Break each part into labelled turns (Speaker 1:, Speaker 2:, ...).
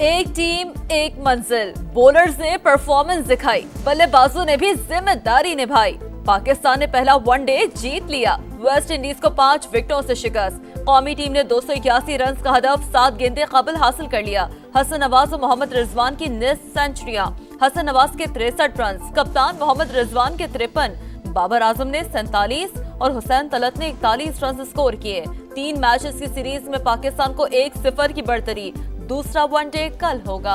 Speaker 1: एक टीम एक मंजिल, बॉलर्स ने परफॉर्मेंस दिखाई, बल्लेबाजों ने भी जिम्मेदारी निभाई। पाकिस्तान ने पहला वनडे जीत लिया, वेस्ट इंडीज को 5 विकेटों से शिकस्त। कौमी टीम ने 281 रन का हदफ 7 गेंदे कबल हासिल कर लिया। हसन नवाज और मोहम्मद रिजवान की निस्फ सेंचुरियां, हसन नवाज के 63 रन, कप्तान मोहम्मद रिजवान के 53, बाबर आजम ने 47 और हुसैन तलत ने 41 रन स्कोर किए। 3 मैचेस की सीरीज में पाकिस्तान को 1-0 की बढ़तरी। दूसरा वनडे कल होगा।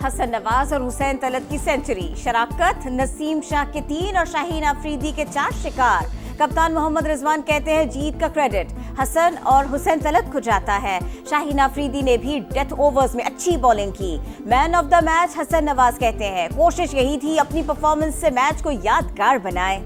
Speaker 2: हसन नवाज और हुसैन तलत की सेंचुरी, शराकत, नसीम शाह के 3 और शाहीन अफरीदी के 4 शिकार। कप्तान मोहम्मद रिजवान कहते हैं जीत का क्रेडिट हसन और हुसैन तलत को जाता है। शाहीन अफरीदी ने भी डेथ ओवर्स में अच्छी बॉलिंग की। Man of the match Hasan Nawaz कहते हैं कोशिश यही थी अपनी परफॉर्मेंस से मैच को यादगार बनाए।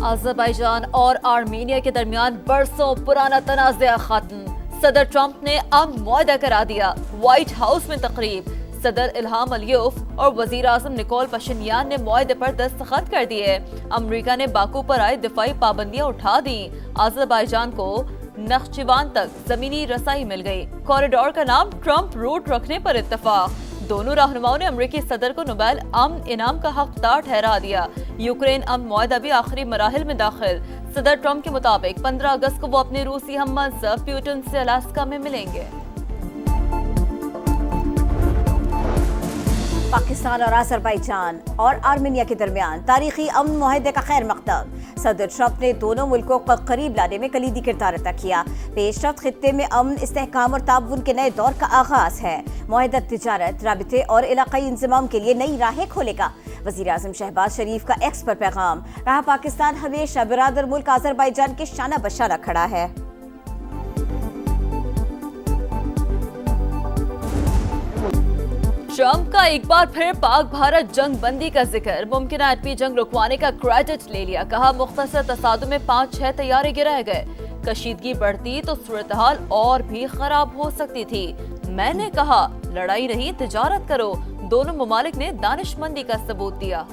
Speaker 1: अज़रबैजान और आर्मीनिया के दरमियान बरसों पुराना तनाज़ा खत्म। सदर ट्रंप ने अमन मुआहदा करा दिया। व्हाइट हाउस में तकरीब, सदर इल्हाम अलियोव और वजीर आजम निकोल पशिन्यान ने मुआहदे पर दस्तखत कर दिए। अमरीका ने बाकू पर आए दिफाई पाबंदियां उठा दी। अज़रबैजान को नख्चिवान तक जमीनी रसाई मिल गई। कॉरिडोर का नाम ट्रंप रूट रखने पर इत्तफाक। दोनों रहनुमाओं ने अमरीकी सदर को नोबेल अमन इनाम का हकदार ठहरा दिया। यूक्रेन अमन मुआहदा भी आखिरी मराहिल में दाखिल। सदर ट्रंप के मुताबिक 15 अगस्त को वो अपने रूसी हममंसब प्यूटन से अलास्का में मिलेंगे।
Speaker 2: पाकिस्तान और अज़रबैजान और आर्मीनिया के दरमियान तारीखी अमन मुआहदे का खैर मकदम। सदर ट्रंप ने दोनों मुल्कों को करीब लाने में कलीदी किरदार अदा किया। पेशरफ्त खित्ते में अमन, इस्तेहकाम और ताउन के नए दौर का आगाज है। मुआहदा तिजारत, राबिते और इलाकाई इंज़माम के लिए नई राहें खोलेगा। वज़ीर आज़म शहबाज शरीफ का एक्स पर पैगाम, कहा पाकिस्तान हमेशा बिरादर मुल्क अज़रबैजान के शाना बशाना खड़ा है।
Speaker 1: ट्रंप का एक बार फिर पाक भारत जंग बंदी का जिक्र, मुमकिन एटमी जंग रुकवाने का क्रेडिट ले लिया। कहा मुख्तसर तसादुम में 5-6 तैयारे गिराए गए, कशीदगी बढ़ती तो सूरत हाल और भी खराब हो सकती थी। मैंने कहा लड़ाई नहीं तिजारत करो। दोनों ममालिक ने दानिशमंदी का सबूत दिया।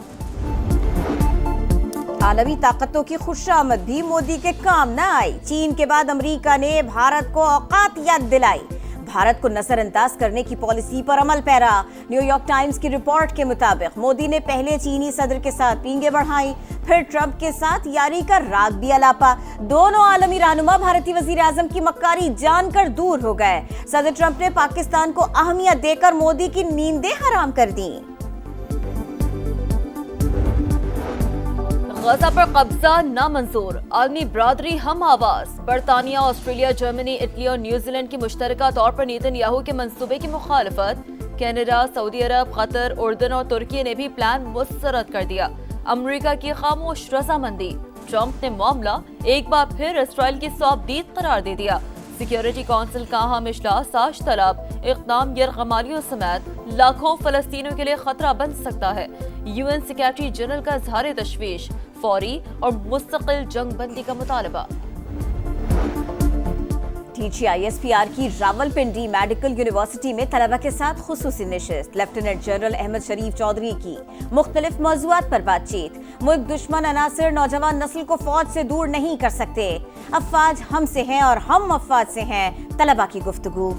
Speaker 2: आलमी ताकतों की खुशामद भी मोदी के काम न आई। चीन के बाद अमेरिका ने भारत को औकात याद दिलाई। भारत को नजरअंदाज करने की पॉलिसी पर अमल पैरा। न्यूयॉर्क टाइम्स की रिपोर्ट के मुताबिक मोदी ने पहले चीनी सदर के साथ पींगे बढ़ाई, फिर ट्रंप के साथ यारी का राग भी अलापा। दोनों आलमी रहनुमा भारतीय वजीर आजम की मक्कारी जानकर दूर हो गए। सदर ट्रंप ने पाकिस्तान को अहमियत देकर मोदी की नींदें हराम कर दी।
Speaker 1: गजा पर कब्जा नामंजूर, आलमी बरादरी हम आवाज। बरतानिया, ऑस्ट्रेलिया, जर्मनी, इटली और न्यूजीलैंड की मुश्तरका तौर पर नेतन्याहू के मंसूबे की मुखालफत। कनाडा, सऊदी अरब, कतर, उर्दन और तुर्की ने भी प्लान मुस्तरद कर दिया। अमरीका की खामोश रजामंदी। ट्रंप ने मामला एक बार फिर इसराइल की सौबदीद करार दे दिया। सिक्योरिटी काउंसिल का अहम इजलास साज तलब, इक़दाम यरगमालियों समेत लाखों फलस्तीनियों के लिए खतरा बन सकता है। यूएन सेक्रेटरी जनरल का इज़हार तशवीश, फौरी और मुस्तकिल जंग बंदी का मुतालबा।
Speaker 2: TGISPR की रावलपिंडी मेडिकल यूनिवर्सिटी में तलबा के साथ खुसूसी नशिस्त। लेफ्टिनेंट जनरल अहमद शरीफ चौधरी की मुख्तलिफ मौज़ूआत पर बातचीत। मुल्क दुश्मन अनासिर नौजवान नस्ल को फौज से दूर नहीं कर सकते। अफवाज हमसे हैं और हम अफवाज से हैं, तलबा की गुफ्तगू।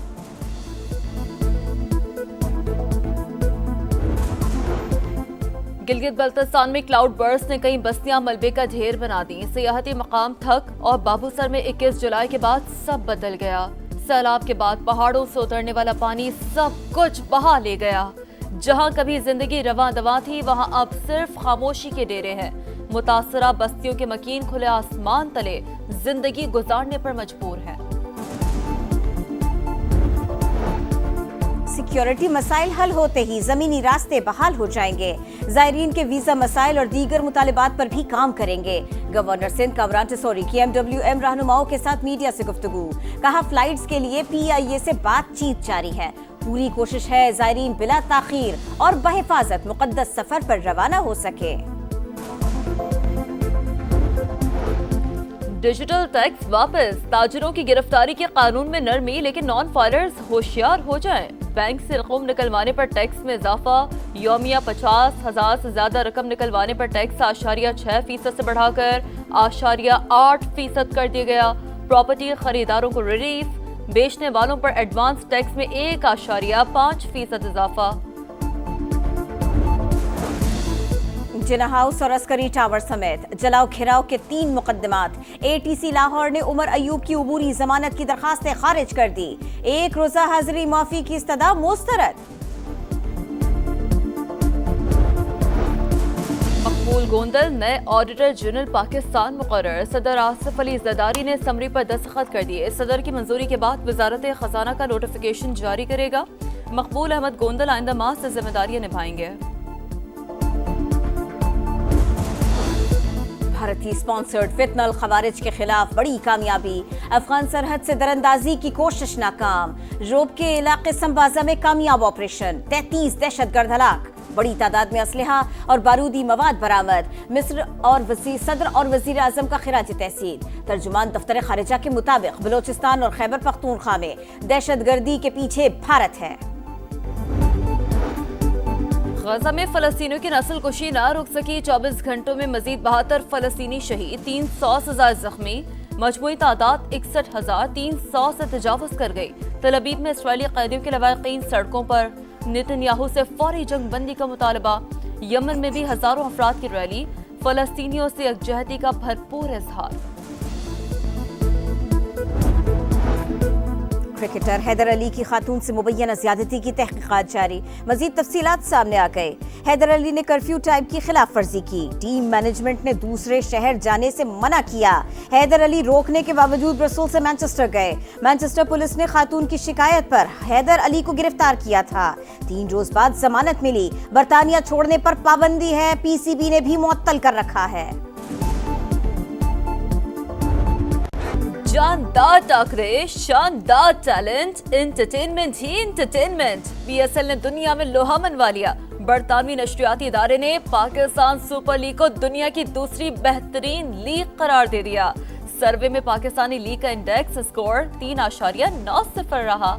Speaker 1: गिलगित बल्तिस्तान में क्लाउड बर्स्ट ने कई बस्तियां मलबे का ढेर बना दी। सियाहती मकाम थक और बाबूसर में 21 जुलाई के बाद सब बदल गया। सैलाब के बाद पहाड़ों से उतरने वाला पानी सब कुछ बहा ले गया। जहां कभी जिंदगी रवां दवां थी, वहां अब सिर्फ खामोशी के डेरे हैं। मुतासरा बस्तियों के मकीन खुले आसमान तले जिंदगी गुजारने पर मजबूर हैं।
Speaker 2: सिक्योरिटी मसाइल हल होते ही जमीनी रास्ते बहाल हो जाएंगे। जायरीन के वीजा मसाइल और दीगर मुतालिबात पर भी काम करेंगे। गवर्नर सिंध कामरान टिसोरी की MWM रहनुमाओं के साथ मीडिया से गुफ्तगू। कहा फ्लाइट्स के लिए PIA से बातचीत जारी है। पूरी कोशिश है जायरीन बिला ताखीर और बहिफाजत मुकद्दस सफर पर रवाना हो सके।
Speaker 1: डिजिटल टैक्स वापस, ताजिरों की गिरफ्तारी के कानून में नरमी, लेकिन नॉन फाइलर्स होशियार हो जाएं। बैंक से रकम निकलवाने पर टैक्स में इजाफा। यौमिया 50,000 से ज्यादा रकम निकलवाने पर टैक्स 6.6% से बढ़ाकर 8.8% कर दिया गया। प्रॉपर्टी खरीदारों को रिलीफ, बेचने वालों पर एडवांस टैक्स में 1.5% इजाफा।
Speaker 2: जिना हाउस और अस्करी टावर समेत जलाओ घिराव के 3 मुकदमात। एटीसी लाहौर ने उमर अयूब की उबूरी जमानत की दरखास्तें खारिज कर दी। 1 रोजा हाजिरी माफी की इस्तदा मुस्तरद।
Speaker 1: मकबूल गोंदल नए ऑडिटर जनरल पाकिस्तान मुकर्रर। सदर आसिफ अली जरदारी ने समरी पर दस्तखत कर दिए। सदर की मंजूरी के बाद वजारत खजाना का नोटिफिकेशन जारी करेगा। मकबूल अहमद गोंदल आइंदा माह से जिम्मेदारियां निभाएंगे।
Speaker 2: भारतीय स्पॉन्सर्ड फितनल खवारिज के खिलाफ बड़ी कामयाबी। अफगान सरहद से दरअंदाजी की कोशिश नाकाम। रोब के इलाके संबाजा में कामयाब ऑपरेशन। 33 दहशतगर्द हलाक। बड़ी तादाद में असलहा और बारूदी मवाद बरामद। मिस्र और सदर और वजीर आजम का खिराज तहसील। तर्जुमान दफ्तर खारिजा के मुताबिक बलोचिस्तान और खैबर पख्तूनख्वा में दहशतगर्दी के पीछे भारत है।
Speaker 1: गजा में फलस्तीनियों की नस्ल कुशी न रुक सकी। 24 घंटों में मजीद 72 फलस्तीनी शहीद, 300 से ज्यादा जख्मी। मजमूई तादाद 61,300 से तजावुज कर गई। तल अबीब में इसराइली कैदियों के लवाहिकीन सड़कों पर। नेतन्याहू से फौरी जंग बंदी का मुतालबा। यमन में भी हजारों अफराद की रैली। फलस्तीनियों से यकजहती का भरपूर इजहार।
Speaker 2: क्रिकेटर हैदर अली की खातून से मुबैना ज्यादती की तहकीकात जारी। मजीद तफसीलात सामने आ गए। हैदर अली ने कर्फ्यू टाइम की खिलाफ वर्जी की। टीम मैनेजमेंट ने दूसरे शहर जाने से मना किया। हैदर अली रोकने के बावजूद ब्रसेल्स से मैनचेस्टर गए। मैनचेस्टर पुलिस ने खातून की शिकायत पर हैदर अली को गिरफ्तार किया था। 3 रोज बाद जमानत मिली। बरतानिया छोड़ने पर पाबंदी है। पीसीबी ने भी मुअत्तल कर रखा है।
Speaker 1: जानदार टाकरे, शानदार टैलेंट, एंटरटेनमेंट ही एंटरटेनमेंट। बीएसएल ने दुनिया में लोहा मनवा लिया। बरतानवी नशरियाती इदारे ने पाकिस्तान सुपर लीग को दुनिया की दूसरी बेहतरीन लीग करार दे दिया। सर्वे में पाकिस्तानी लीग का इंडेक्स स्कोर 3.90 रहा।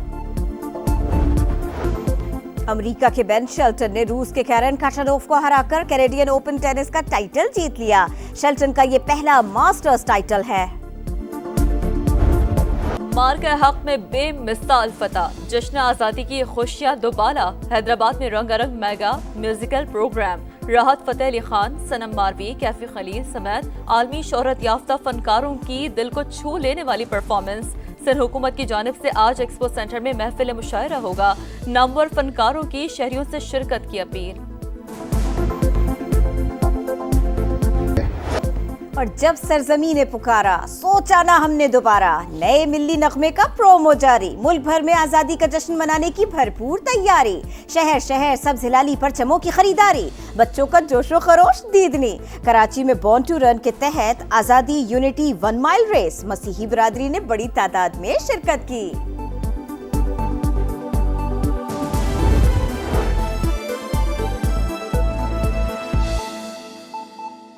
Speaker 2: अमेरिका के बेन शेल्टन ने रूस के कैरन काशानोव को हराकर कैनेडियन ओपन टेनिस का टाइटल जीत लिया। शेल्टन का ये पहला मास्टर्स टाइटल है।
Speaker 1: मार के हक में बेमिसाल फतह। जश्न आजादी की खुशियां दोबारा। हैदराबाद में रंगारंग मेगा म्यूजिकल प्रोग्राम। राहत फतेह अली खान, सनम मारवी, कैफी खलील समेत आलमी शोहरत याफ्ता फनकारों की दिल को छू लेने वाली परफॉर्मेंस। सिंध हुकूमत की जानिब से आज एक्सपो सेंटर में महफिल मुशायरा होगा। नामवर फनकारों की शहरियों से शिरकत की अपील।
Speaker 2: और जब सरजमी ने पुकारा, सोचा ना हमने दोबारा। नए मिल्ली नगमे का प्रोमो जारी। मुल्क भर में आजादी का जश्न मनाने की भरपूर तैयारी। शहर शहर सब्ज हिलाली परचमों की खरीदारी। बच्चों का जोशो खरोश दीदनी। कराची में बॉर्न टू रन के तहत आजादी यूनिटी 1 माइल रेस। मसीही बिरादरी ने बड़ी तादाद में शिरकत की।